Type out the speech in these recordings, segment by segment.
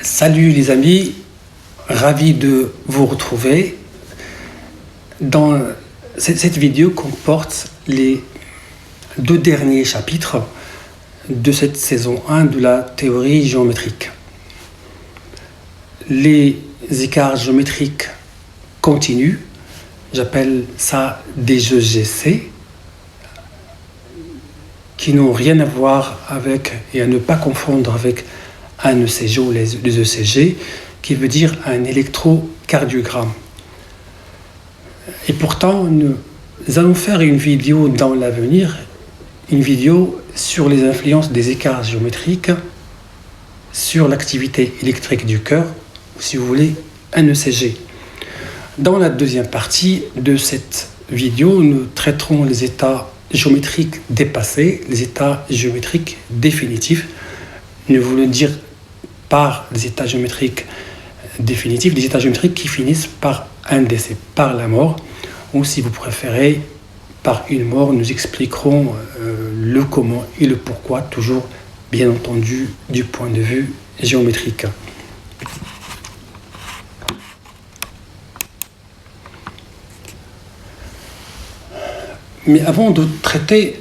Salut les amis, ravi de vous retrouver. Dans cette vidéo comporte les deux derniers chapitres de cette saison 1 de la théorie géométrique. Les écarts géométriques continus, j'appelle ça des EGC, qui n'ont rien à voir avec et à ne pas confondre avec un ECG ou les ECG, qui veut dire un électrocardiogramme. Et pourtant, nous allons faire une vidéo dans l'avenir, une vidéo sur les influences des écarts géométriques sur l'activité électrique du cœur, ou si vous voulez, un ECG. Dans la deuxième partie de cette vidéo, nous traiterons les états géométriques dépassés, les états géométriques définitifs. Nous voulons dire par les états géométriques définitifs, les états géométriques qui finissent par un décès, par la mort, ou si vous préférez, par une mort. Nous expliquerons le comment et le pourquoi, toujours bien entendu du point de vue géométrique. Mais avant de traiter,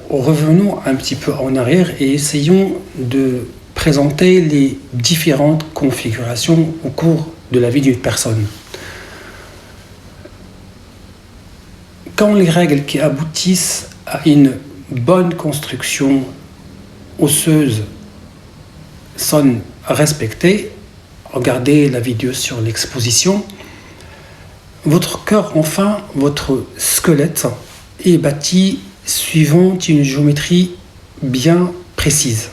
revenons un petit peu en arrière et essayons de présenter les différentes configurations au cours de la vie d'une personne. Quand les règles qui aboutissent à une bonne construction osseuse sont respectées, regardez la vidéo sur l'exposition, votre cœur, enfin votre squelette, est bâti suivant une géométrie bien précise.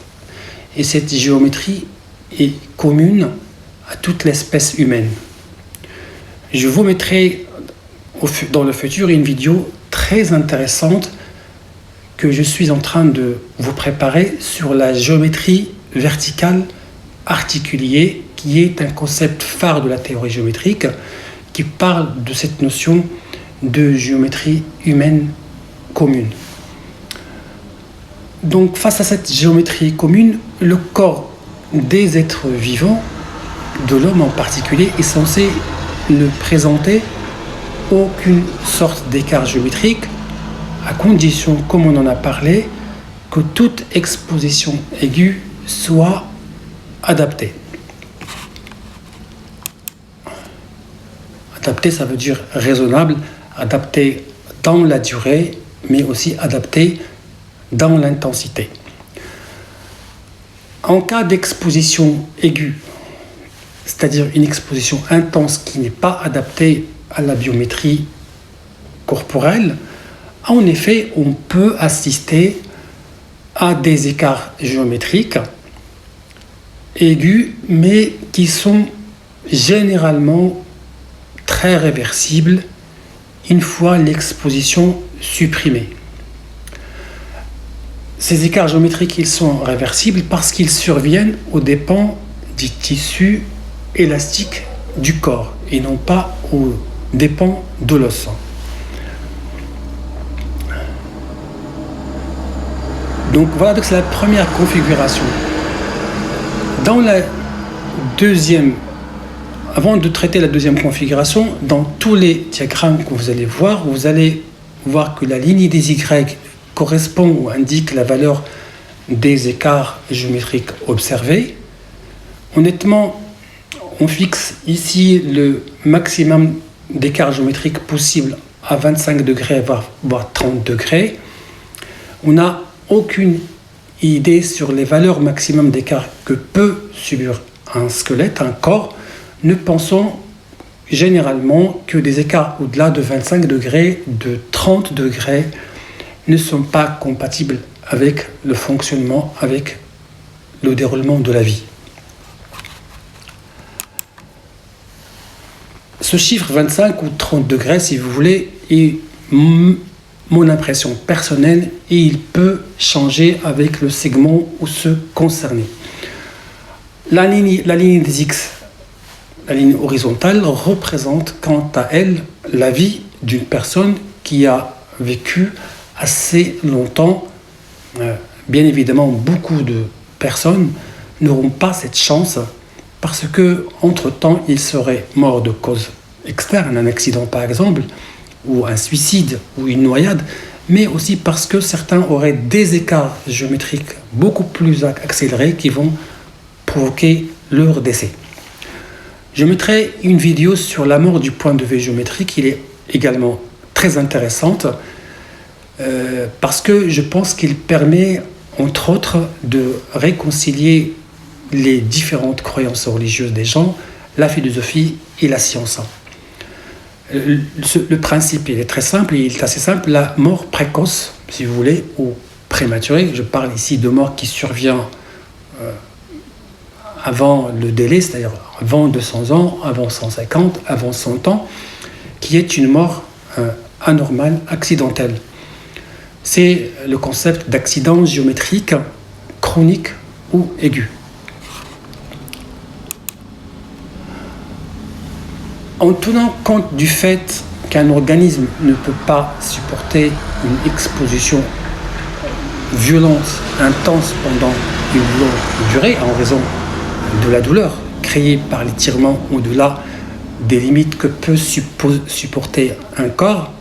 Et cette géométrie est commune à toute l'espèce humaine. Je vous mettrai dans le futur une vidéo très intéressante que je suis en train de vous préparer sur la géométrie verticale articulée, qui est un concept phare de la théorie géométrique, qui parle de cette notion de géométrie humaine commune. Donc, face à cette géométrie commune, le corps des êtres vivants, de l'homme en particulier, est censé ne présenter aucune sorte d'écart géométrique, à condition, comme on en a parlé, que toute exposition aiguë soit adaptée. Adapté, ça veut dire raisonnable, adapté dans la durée, mais aussi adapté dans l'intensité. En cas d'exposition aiguë, c'est-à-dire une exposition intense qui n'est pas adaptée à la biométrie corporelle, en effet, on peut assister à des écarts géométriques aigus, mais qui sont généralement très réversibles une fois l'exposition supprimée. Ces écarts géométriques, ils sont réversibles parce qu'ils surviennent aux dépens du tissu élastique du corps et non pas aux dépens de l'os. Donc voilà, c'est la première configuration. Dans la deuxième, avant de traiter la deuxième configuration, dans tous les diagrammes que vous allez voir que la ligne des Y correspond ou indique la valeur des écarts géométriques observés. Honnêtement, on fixe ici le maximum d'écart géométrique possible à 25 degrés, voire 30 degrés. On n'a aucune idée sur les valeurs maximum d'écart que peut subir un squelette, un corps. Nous pensons généralement que des écarts au-delà de 25 degrés, de 30 degrés, ne sont pas compatibles avec le fonctionnement, avec le déroulement de la vie. Ce chiffre 25 ou 30 degrés, si vous voulez, est mon impression personnelle et il peut changer avec le segment osseux concerné. La ligne des X, la ligne horizontale, représente quant à elle la vie d'une personne qui a vécu assez longtemps. Bien évidemment, beaucoup de personnes n'auront pas cette chance parce que entre-temps, ils seraient morts de cause externe, un accident par exemple, ou un suicide, ou une noyade, mais aussi parce que certains auraient des écarts géométriques beaucoup plus accélérés qui vont provoquer leur décès. Je mettrai une vidéo sur la mort du point de vue géométrique, il est également très intéressante, parce que je pense qu'il permet, entre autres, de réconcilier les différentes croyances religieuses des gens, la philosophie et la science. Le principe, il est très simple, il est assez simple. La mort précoce, si vous voulez, ou prématurée, je parle ici de mort qui survient avant le délai, c'est-à-dire avant 200 ans, avant 150, avant 100 ans, qui est une mort anormale, accidentelle. C'est le concept d'accident géométrique, chronique ou aigu. En tenant compte du fait qu'un organisme ne peut pas supporter une exposition violente, intense pendant une longue durée en raison de la douleur créée par l'étirement au-delà des limites que peut supporter un corps,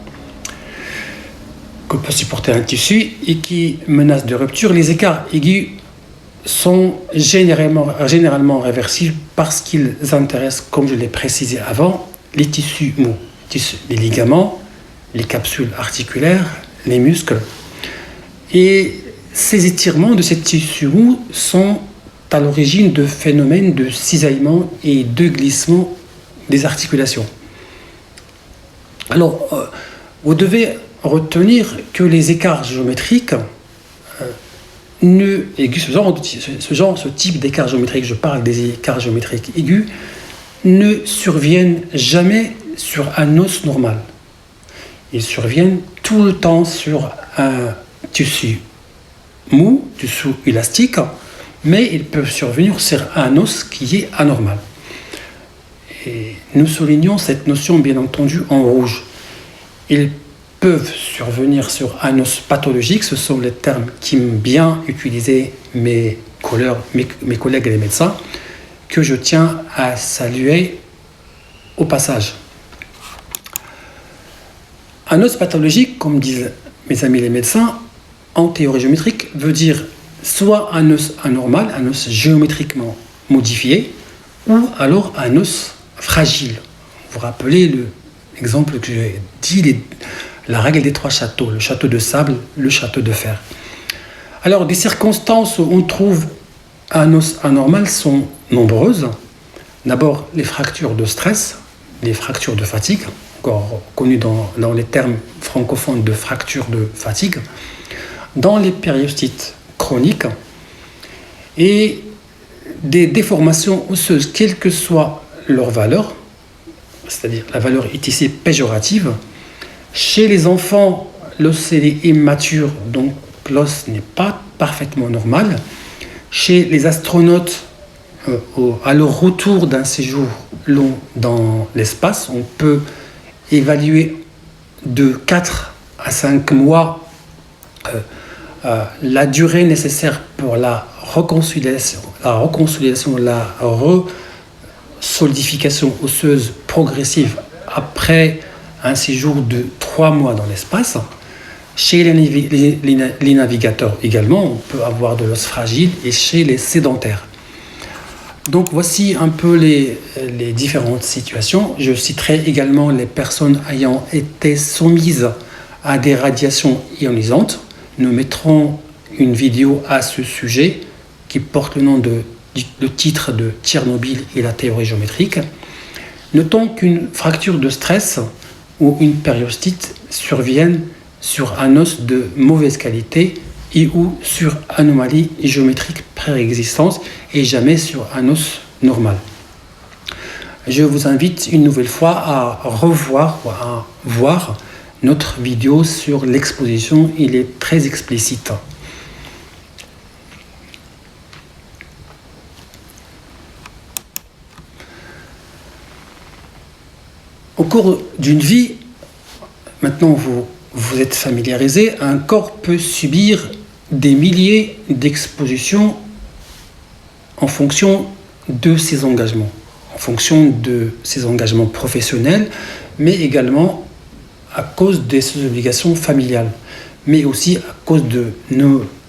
que peut supporter un tissu et qui menace de rupture, les écarts aigus sont généralement réversibles parce qu'ils intéressent, comme je l'ai précisé avant, les tissus mous, les ligaments, les capsules articulaires, les muscles. Et ces étirements de ces tissus mous sont à l'origine de phénomènes de cisaillement et de glissement des articulations. Alors, vous devez retenir que les écarts géométriques ce type d'écart géométrique, je parle des écarts géométriques aigus, ne surviennent jamais sur un os normal. Ils surviennent tout le temps sur un tissu mou, tissu élastique, mais ils peuvent survenir sur un os qui est anormal. Et nous soulignons cette notion, bien entendu, en rouge. Ils peuvent survenir sur un os pathologique, ce sont les termes qu'aiment bien utiliser mes collègues et les médecins, que je tiens à saluer au passage. Un os pathologique, comme disent mes amis les médecins, en théorie géométrique, veut dire soit un os anormal, un os géométriquement modifié, ou alors un os fragile. Vous vous rappelez l'exemple que j'ai dit, la règle des 3 châteaux, le château de sable, le château de fer. Alors, des circonstances où on trouve un os anormal sont nombreuses. D'abord, les fractures de stress, les fractures de fatigue, encore connues dans les termes francophones de fractures de fatigue, dans les périostites chroniques et des déformations osseuses, quelle que soit leur valeur, c'est-à-dire la valeur est ici péjorative. Chez les enfants, l'os est immature, donc l'os n'est pas parfaitement normal. Chez les astronautes, à leur retour d'un séjour long dans l'espace, on peut évaluer de 4 à 5 mois la durée nécessaire pour la reconsolidation, la resolidification osseuse progressive après un séjour de 3 mois dans l'espace. Chez les navigateurs également, on peut avoir de l'os fragile et chez les sédentaires. Donc voici un peu les différentes situations. Je citerai également les personnes ayant été soumises à des radiations ionisantes. Nous mettrons une vidéo à ce sujet qui porte le titre de Tchernobyl et la théorie géométrique. Notons qu'une fracture de stress ou une périostite surviennent sur un os de mauvaise qualité et ou sur anomalie géométrique préexistante et jamais sur un os normal. Je vous invite une nouvelle fois à revoir ou à voir notre vidéo sur l'exposition, il est très explicite. Au cours d'une vie, maintenant vous êtes familiarisé, un corps peut subir des milliers d'expositions en fonction de ses engagements, en fonction de ses engagements professionnels, mais également à cause de ses obligations familiales, mais aussi à cause de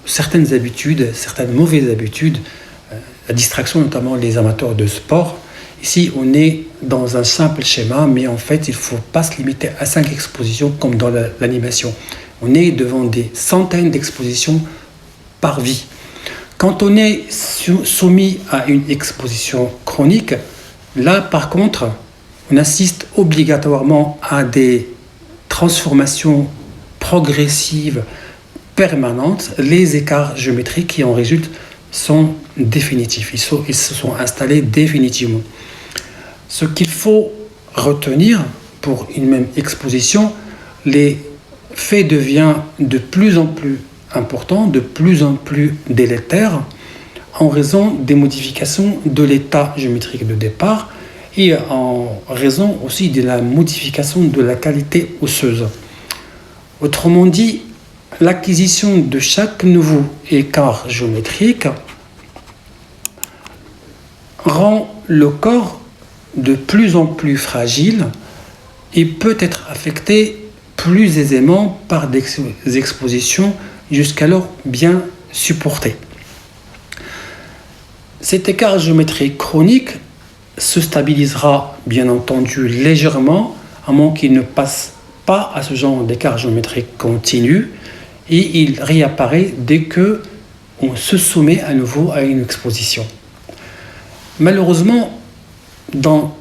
certaines habitudes, certaines mauvaises habitudes, la distraction, notamment les amateurs de sport. Ici, on est dans un simple schéma, mais en fait, il ne faut pas se limiter à 5 expositions comme dans l'animation. On est devant des centaines d'expositions par vie. Quand on est soumis à une exposition chronique, là, par contre, on assiste obligatoirement à des transformations progressives, permanentes. Les écarts géométriques qui en résultent sont définitifs. Ils se sont installés définitivement. Ce qu'il faut retenir pour une même exposition, l'effet devient de plus en plus important, de plus en plus délétère, en raison des modifications de l'état géométrique de départ et en raison aussi de la modification de la qualité osseuse. Autrement dit, l'acquisition de chaque nouveau écart géométrique rend le corps de plus en plus fragile et peut être affecté plus aisément par des expositions jusqu'alors bien supportées. Cet écart géométrique chronique se stabilisera bien entendu légèrement, à moins qu'il ne passe pas à ce genre d'écart géométrique continu, et il réapparaît dès que on se soumet à nouveau à une exposition. Malheureusement, dans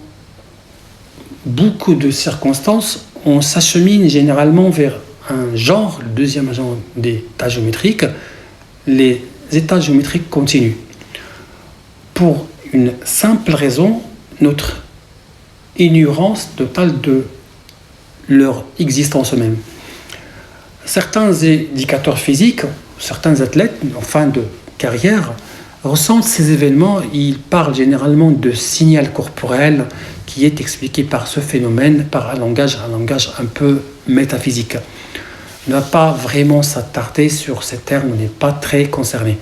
beaucoup de circonstances, on s'achemine généralement vers un genre, le deuxième genre d'état géométrique, les états géométriques continus. Pour une simple raison, notre ignorance totale de leur existence même. Certains éducateurs physiques, certains athlètes en fin de carrière, ressentent ces événements. Ils parlent généralement de signal corporel qui est expliqué par ce phénomène, par un langage un peu métaphysique. On ne va pas vraiment s'attarder sur ces termes, on n'est pas très concerné.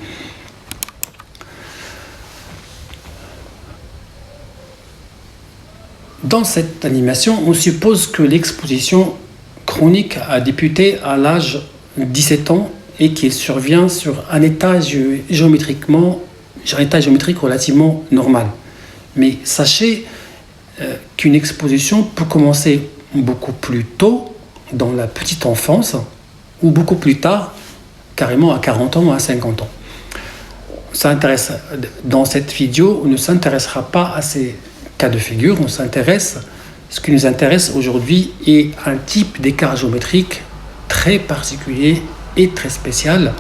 Dans cette animation, on suppose que l'exposition chronique a débuté à l'âge de 17 ans et qu'il survient sur un état géométrique relativement normal. Mais sachez qu'une exposition peut commencer beaucoup plus tôt, dans la petite enfance, ou beaucoup plus tard, carrément à 40 ans ou à 50 ans. Dans cette vidéo, on ne s'intéressera pas à ces cas de figure, ce qui nous intéresse aujourd'hui est un type d'écart géométrique très particulier et très spécial,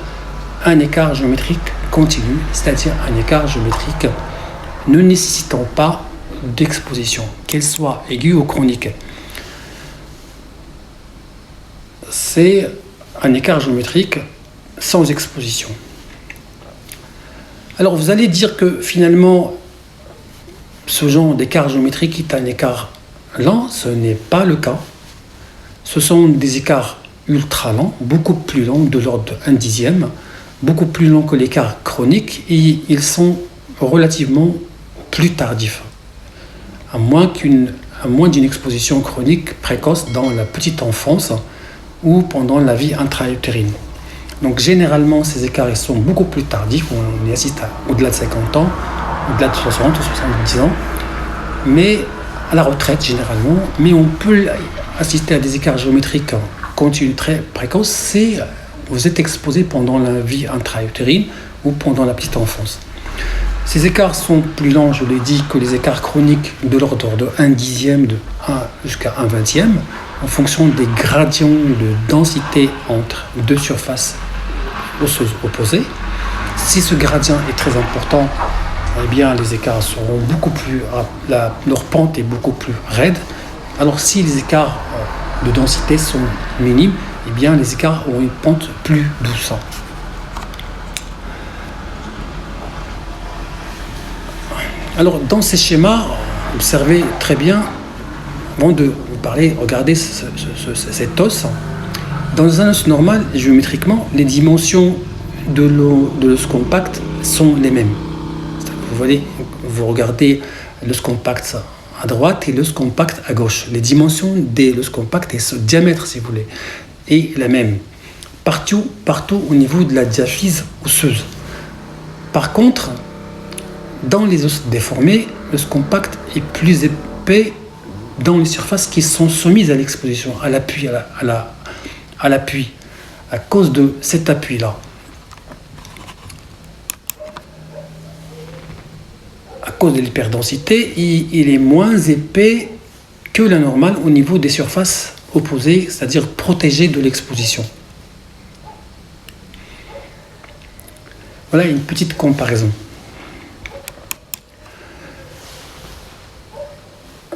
un écart géométrique continu, c'est-à-dire un écart géométrique ne nécessitant pas d'exposition, qu'elle soit aiguë ou chronique. C'est un écart géométrique sans exposition. Alors vous allez dire que finalement, ce genre d'écart géométrique est un écart lent. Ce n'est pas le cas. Ce sont des écarts ultra lents, beaucoup plus lents, de l'ordre de 1/10, beaucoup plus lents que l'écart chronique, et ils sont relativement plus tardifs, à moins d'une exposition chronique précoce dans la petite enfance ou pendant la vie intra-utérine. Donc généralement, ces écarts ils sont beaucoup plus tardifs, on y assiste au-delà de 50 ans, au-delà de 60 ou 70 ans, mais à la retraite généralement, mais on peut assister à des écarts géométriques continus très précoces, c'est vous êtes exposé pendant la vie intra-utérine ou pendant la petite enfance. Ces écarts sont plus lents, je l'ai dit, que les écarts chroniques de l'ordre de 1/10 de 1 jusqu'à 1/20 en fonction des gradients de densité entre deux surfaces osseuses opposées. Si ce gradient est très important, eh bien les écarts seront beaucoup plus, leur pente est beaucoup plus raide. Alors si les écarts de densité sont minimes, eh bien les écarts auront une pente plus douce. Alors dans ces schémas, observez très bien, avant de vous parler, regardez cet os. Dans un os normal, géométriquement, les dimensions de l'os compact sont les mêmes. Vous voyez, vous regardez l'os compact à droite et l'os compact à gauche. Les dimensions des l'os compact et ce diamètre, si vous voulez, est la même. Partout au niveau de la diaphyse osseuse. Par contre, dans les os déformés, l'os compact est plus épais dans les surfaces qui sont soumises à l'exposition, à l'appui, à l'appui, à cause de cet appui-là. À cause de l'hyperdensité, il est moins épais que la normale au niveau des surfaces opposées, c'est-à-dire protégées de l'exposition. Voilà une petite comparaison.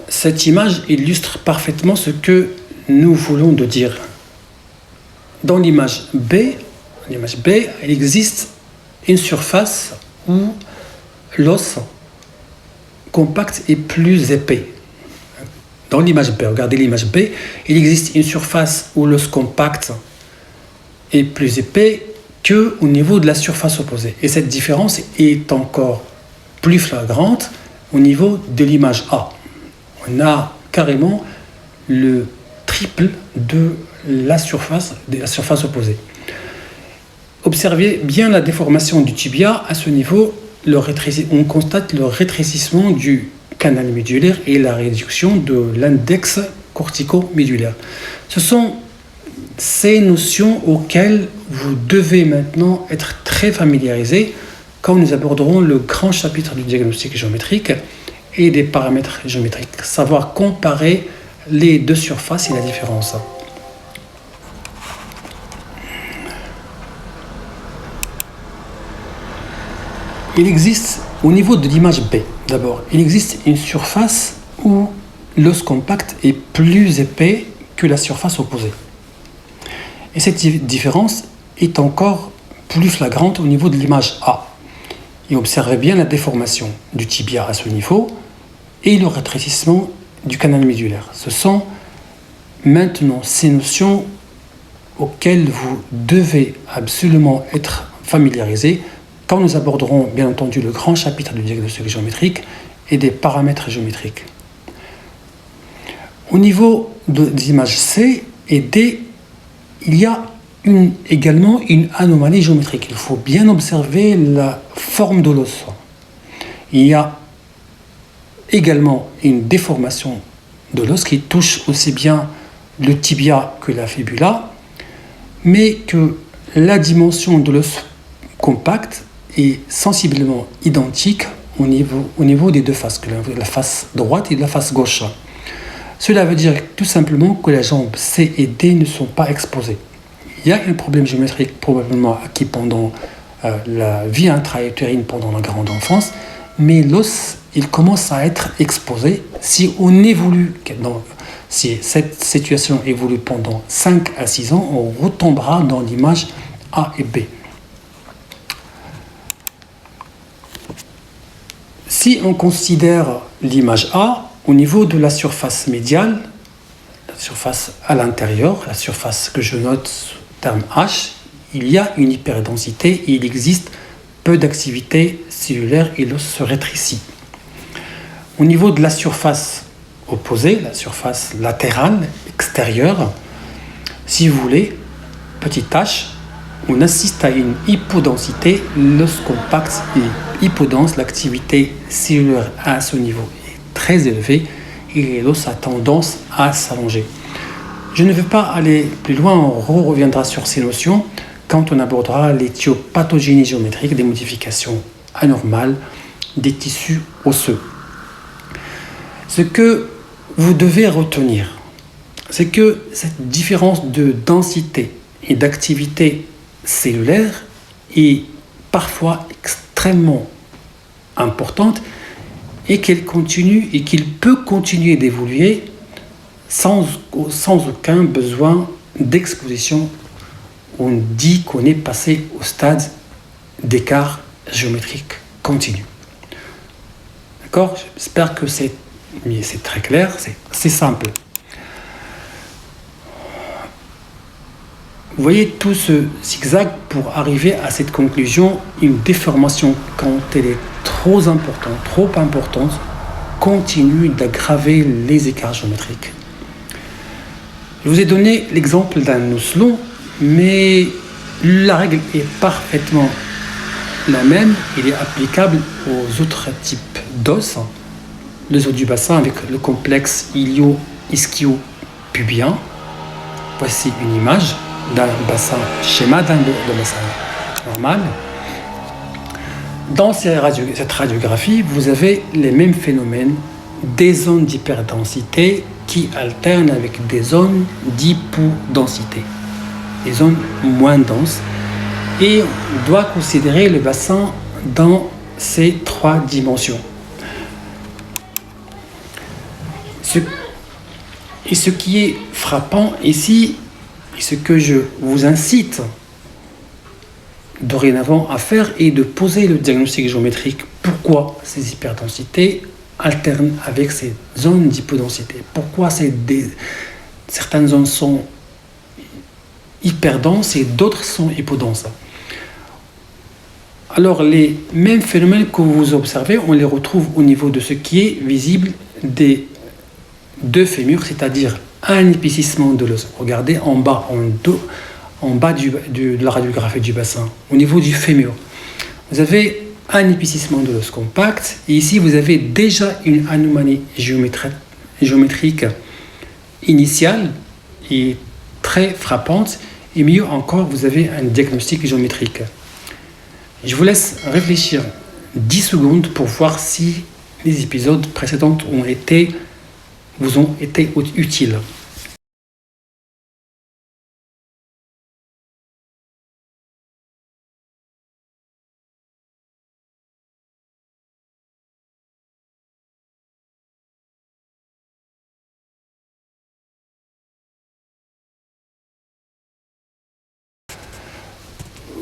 Cette image illustre parfaitement ce que nous voulons de dire. Dans l'image B, il existe une surface où l'os compact est plus épais. Dans l'image B, regardez l'image B, il existe une surface où l'os compact est plus épais qu'au niveau de la surface opposée. Et cette différence est encore plus flagrante au niveau de l'image A. On a carrément le triple de la surface opposée. Observez bien la déformation du tibia à ce niveau. On constate le rétrécissement du canal médulaire et la réduction de l'index cortico-médulaire. Ce sont ces notions auxquelles vous devez maintenant être très familiarisés quand nous aborderons le grand chapitre du diagnostic géométrique et des paramètres géométriques. Savoir comparer les deux surfaces et la différence. Il existe, au niveau de l'image B, d'abord, il existe une surface où l'os compact est plus épais que la surface opposée. Et cette différence est encore plus flagrante au niveau de l'image A. Et observez bien la déformation du tibia à ce niveau et le rétrécissement du canal médulaire. Ce sont maintenant ces notions auxquelles vous devez absolument être familiarisés quand nous aborderons bien entendu le grand chapitre du diagnostic géométrique et des paramètres géométriques. Au niveau des images C et D, il y a également une anomalie géométrique. Il faut bien observer la forme de l'os. Il y a également une déformation de l'os qui touche aussi bien le tibia que la fibula, mais que la dimension de l'os compact est sensiblement identique au niveau des deux faces, la face droite et la face gauche. Cela veut dire tout simplement que les jambes C et D ne sont pas exposées. Il y a un problème géométrique probablement acquis pendant la vie intra-utérine pendant la grande enfance, mais l'os, il commence à être exposé. Si cette situation évolue pendant 5 à 6 ans, on retombera dans l'image A et B. Si on considère l'image A, au niveau de la surface médiale, la surface à l'intérieur, la surface que je note sous terme H, il y a une hyperdensité et il existe peu d'activité cellulaire et l'os se rétrécit. Au niveau de la surface opposée, la surface latérale, extérieure, si vous voulez, petite H, on assiste à une hypodensité, l'os compact est hypodense, l'activité cellulaire à ce niveau est très élevée et l'os a tendance à s'allonger. Je ne vais pas aller plus loin, on reviendra sur ces notions quand on abordera l'éthiopathogénie géométrique des modifications anormales des tissus osseux. Ce que vous devez retenir, c'est que cette différence de densité et d'activité cellulaire est parfois extrêmement importante et qu'elle continue et qu'il peut continuer d'évoluer sans aucun besoin d'exposition. On dit qu'on est passé au stade d'écart géométrique continu. D'accord ? J'espère que c'est très clair, c'est simple. voyez tout ce zigzag pour arriver à cette conclusion. Une déformation, quand elle est trop importante, continue d'aggraver les écarts géométriques. Je vous ai donné l'exemple d'un osselon, mais la règle est parfaitement la même. Il est applicable aux autres types d'os. Les os du bassin avec le complexe ilio-ischio-pubien. Voici une image d'un schéma d'un bassin normal. Dans cette radiographie, vous avez les mêmes phénomènes, des zones d'hyperdensité qui alternent avec des zones d'hypodensité, des zones moins denses. Et on doit considérer le bassin dans ces trois dimensions. Ce qui est frappant ici, et ce que je vous incite dorénavant à faire, est de poser le diagnostic géométrique. Pourquoi ces hyperdensités alternent avec ces zones d'hypodensité? Pourquoi certaines zones sont hyperdenses et d'autres sont hypodenses? Alors, les mêmes phénomènes que vous observez, on les retrouve au niveau de ce qui est visible des deux fémurs, c'est-à-dire un épaississement de l'os. Regardez en bas de la radiographie du bassin, au niveau du fémur. Vous avez un épaississement de l'os compact, et ici vous avez déjà une anomalie géométrique initiale et très frappante, et mieux encore, vous avez un diagnostic géométrique. Je vous laisse réfléchir 10 secondes pour voir si les épisodes précédents vous ont été utiles.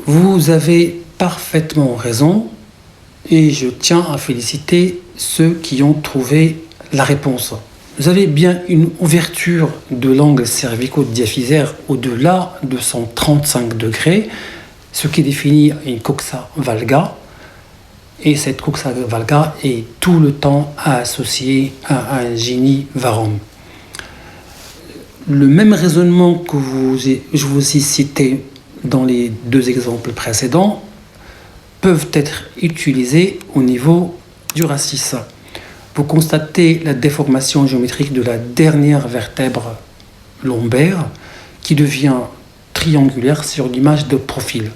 Vous avez parfaitement raison et je tiens à féliciter ceux qui ont trouvé la réponse. Vous avez bien une ouverture de l'angle cervico-diaphysaire au-delà de 135 degrés, ce qui définit une coxa valga. Et cette coxa valga est tout le temps associée à un gini varum. Le même raisonnement que je vous ai cité dans les deux exemples précédents peuvent être utilisés au niveau du rachis. Vous constatez la déformation géométrique de la dernière vertèbre lombaire qui devient triangulaire sur l'image de profil.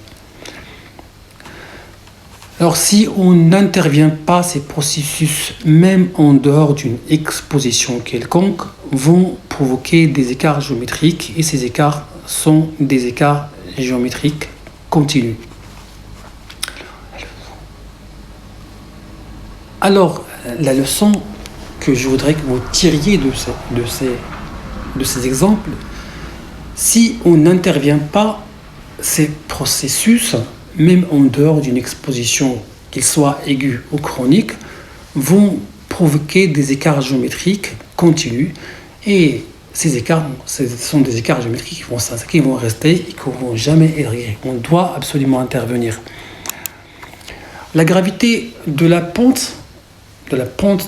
Alors si on n'intervient pas, ces processus, même en dehors d'une exposition quelconque, vont provoquer des écarts géométriques, et ces écarts sont des écarts géométriques continus. Alors, la leçon que je voudrais que vous tiriez de ces exemples, si on n'intervient pas, ces processus, même en dehors d'une exposition, qu'ils soient aigus ou chroniques, vont provoquer des écarts géométriques continus, et ces écarts, ce sont des écarts géométriques qui vont rester et qui ne vont jamais être réglés. On doit absolument intervenir. La gravité de la pente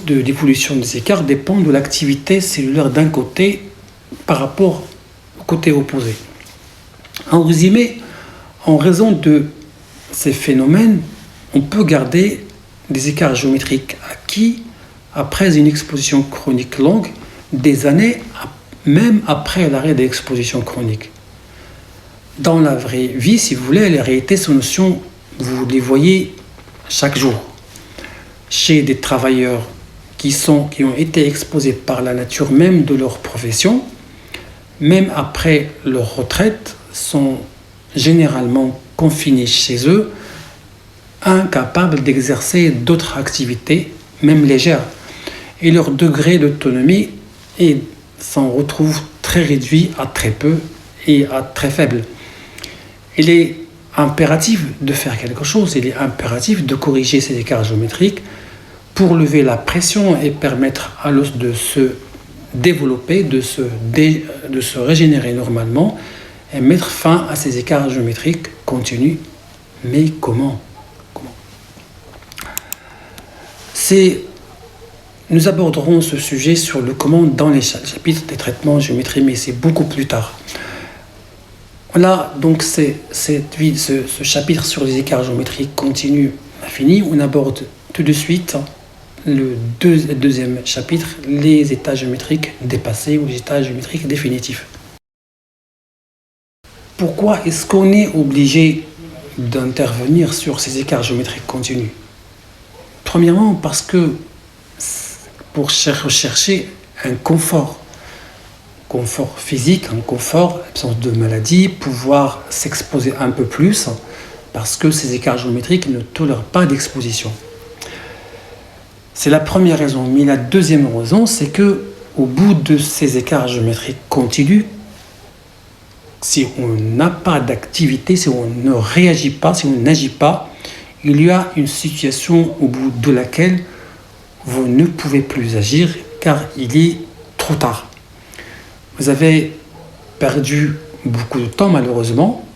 d'évolution des écarts dépend de l'activité cellulaire d'un côté par rapport au côté opposé. En résumé, en raison de ces phénomènes, on peut garder des écarts géométriques acquis après une exposition chronique longue, des années même après l'arrêt de l'exposition chronique. Dans la vraie vie, si vous voulez, les réalités, ces notions, vous les voyez chaque jour. Chez des travailleurs qui ont été exposés par la nature même de leur profession, même après leur retraite, sont généralement confinés chez eux, incapables d'exercer d'autres activités, même légères, et leur degré d'autonomie s'en retrouve très réduit à très peu et à très faible. Il est impératif de faire quelque chose, il est impératif de corriger ces écarts géométriques pour lever la pression et permettre à l'os de se développer, de se régénérer normalement et mettre fin à ces écarts géométriques continus. Mais comment? Nous aborderons ce sujet sur le comment dans les chapitres des traitements en géométrie, mais c'est beaucoup plus tard. Voilà, donc ce chapitre sur les écarts géométriques continus a fini. On aborde tout de suite le deuxième chapitre, les états géométriques dépassés ou les états géométriques définitifs. Pourquoi est-ce qu'on est obligé d'intervenir sur ces écarts géométriques continus? Premièrement, parce que pour rechercher un confort physique, un confort, absence de maladie, pouvoir s'exposer un peu plus, parce que ces écarts géométriques ne tolèrent pas d'exposition. C'est la première raison. Mais la deuxième raison, c'est que au bout de ces écarts géométriques continus, si on n'a pas d'activité, si on ne réagit pas, si on n'agit pas, il y a une situation au bout de laquelle vous ne pouvez plus agir car il est trop tard. Vous avez perdu beaucoup de temps malheureusement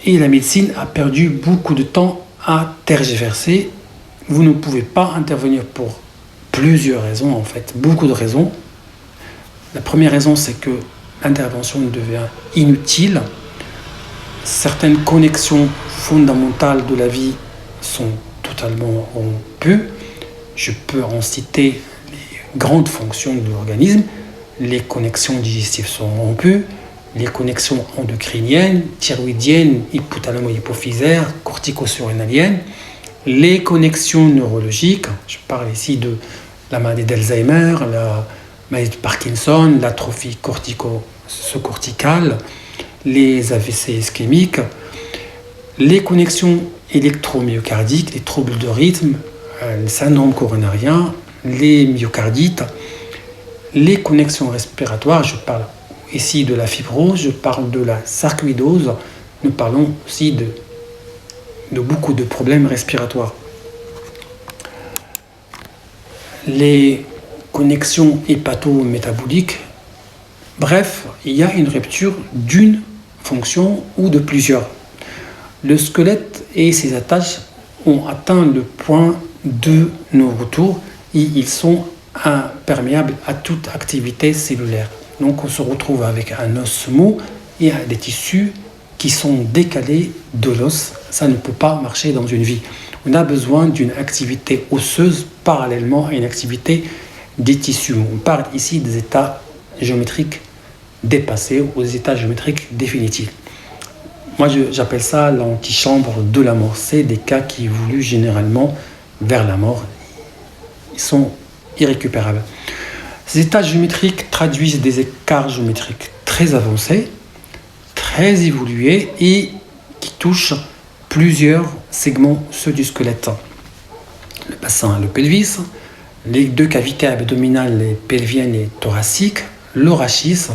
et la médecine a perdu beaucoup de temps à tergiverser. Vous ne pouvez pas intervenir pour plusieurs raisons en fait, beaucoup de raisons. La première raison, c'est que l'intervention devient inutile. Certaines connexions fondamentales de la vie sont totalement rompues. Je peux en citer les grandes fonctions de l'organisme. Les connexions digestives sont rompues, les connexions endocriniennes, thyroïdiennes, hypothalamo-hypophysaires, cortico-surrénaliennes, les connexions neurologiques. Je parle ici de la maladie d'Alzheimer, la maladie de Parkinson, l'atrophie corticale, les AVC ischémiques, les connexions électromyocardiques, les troubles de rythme, le syndrome coronarien, les myocardites, les connexions respiratoires. Je parle ici de la fibrose, je parle de la sarcoïdose, nous parlons aussi de beaucoup de problèmes respiratoires. Les connexions hépato-métaboliques. Bref, il y a une rupture d'une fonction ou de plusieurs. Le squelette et ses attaches ont atteint le point de non-retour et ils sont imperméables à toute activité cellulaire. Donc on se retrouve avec un os mou et des tissus qui sont décalés de l'os. Ça ne peut pas marcher dans une vie. On a besoin d'une activité osseuse parallèlement à une activité des tissus. On parle ici des états géométriques dépassés ou des états géométriques définitifs. Moi, j'appelle ça l'antichambre de la mort. C'est des cas qui évoluent généralement vers la mort. Ils sont irrécupérables. Ces états géométriques traduisent des écarts géométriques très avancés, très évolués et qui touchent plusieurs segments, ceux du squelette. Le bassin et le pelvis, les deux cavités abdominales, les pelviennes et thoraciques, le rachis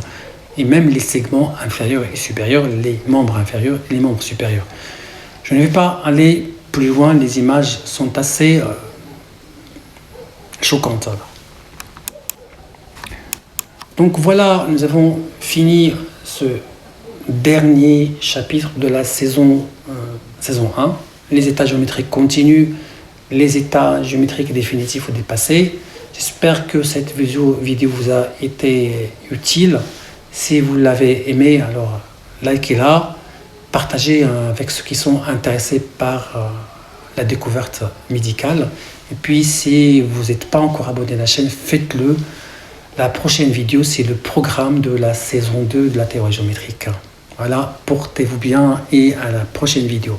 et même les segments inférieurs et supérieurs, les membres inférieurs et les membres supérieurs. Je ne vais pas aller plus loin, les images sont assez choquantes. Donc voilà, nous avons fini ce dernier chapitre de la saison 1, les états géométriques continus, les états géométriques définitifs ou dépassés. J'espère que cette vidéo vous a été utile. Si vous l'avez aimé, alors likez-la, partagez avec ceux qui sont intéressés par la découverte médicale. Et puis si vous n'êtes pas encore abonné à la chaîne, faites-le. La prochaine vidéo, c'est le programme de la saison 2 de la théorie géométrique. Voilà, portez-vous bien et à la prochaine vidéo.